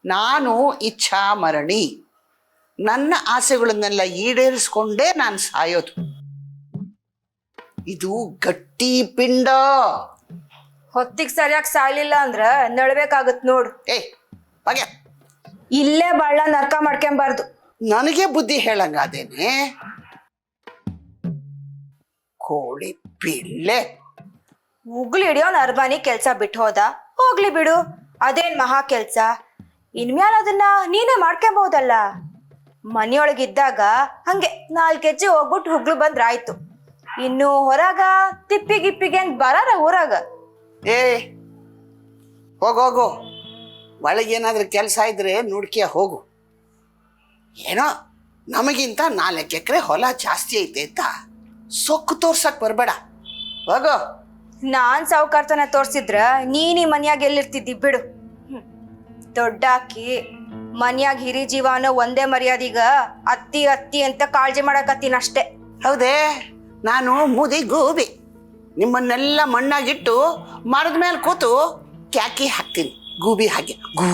ನಾನು ಇಚ್ಛಾಮರಣಿ. ನನ್ನ ಆಸೆಗಳನ್ನೆಲ್ಲ ಈಡೇರಿಸ್ಕೊಂಡೇ ನಾನು ಸಾಯೋದು. ಇದು ಗಟ್ಟಿ ಪಿಂಡ. ಹೊತ್ತಿಗೆ ಸರಿಯಾಗಿ ಸಾಯ್ಲಿಲ್ಲ ಅಂದ್ರ ನಳ್ಬೇಕಾಗತ್ ನೋಡು. ಬಗೆ ಇಲ್ಲೇ ಬಳ್ಳ ನರ್ಕ ಮಾಡ್ಕೊಂಬಾರ್ದು. ನನಗೆ ಬುದ್ಧಿ ಹೇಳಂಗಾದೇನೆ. ಕೋಳಿ ಪಿಳ್ಳೆ. ಉಗ್ಲಿ ಹಿಡಿಯೋನ್ ಅರ್ಬಾನಿ ಕೆಲ್ಸ ಬಿಟ್ಟು ಹೋದ, ಹೋಗ್ಲಿ ಬಿಡು, ಅದೇನ್ ಮಹಾ ಕೆಲ್ಸ. ಇನ್ಮ್ಯಾಲ ಅದನ್ನ ನೀನೇ ಮಾಡ್ಕೊಂಬಹುದಲ್ಲ. ಮನೆಯೊಳಗಿದ್ದಾಗ ಹಂಗೆ 4 ಹೆಜ್ಜೆ ಹೋಗ್ಬಿಟ್ಟು ಹುಗ್ಲು ಬಂದ್ರಾಯ್ತು. ಇನ್ನು ಹೊರಗ ತಿಪ್ಪಿ ಗಿಪ್ಪಿಗೇನ್ ಬರಾರ ಊರಾಗ. ಹೋಗೋಗು, ಒಳಗೇನಾದ್ರೂ ಕೆಲಸ ಇದ್ರೆ ನುಡ್ಕಿಯ ಹೋಗು. ಏನೋ ನಮಗಿಂತ 4 ಎಕರೆ ಹೊಲ ಜಾಸ್ತಿ ಐತೆ ಅಂತ ಸೊಕ್ಕು ತೋರ್ಸಕ್ ಬರ್ಬೇಡ. ಹೋಗೋ. ನಾನ್ ಸಾವುಕಾರ್ತನ ತೋರ್ಸಿದ್ರ ನೀ ಮನ್ಯಾಗ ಎಲ್ಲಿರ್ತಿದ್ದಿ ಬಿಡು. ದೊಡ್ಡಾಕಿ ಮನ್ಯಾಗ ಹಿರಿ ಜೀವ ಅನ್ನೋ ಒಂದೇ ಮರ್ಯಾದೀಗ ಅತ್ತಿ ಅತ್ತಿ ಅಂತ ಕಾಳಜಿ ಮಾಡಕತ್ತೀನಿ ಅಷ್ಟೇ. ಹೌದೇ? ನಾನು ಮುದಿ ಗೂಬಿ. ನಿಮ್ಮನ್ನೆಲ್ಲ ಮಣ್ಣಾಗಿಟ್ಟು ಮರದ ಮೇಲೆ ಕೂತು ಕ್ಯಾಕಿ ಹಾಕ್ತೀನಿ, ಗೂಬಿ ಹಾಗೆ. ಗೂ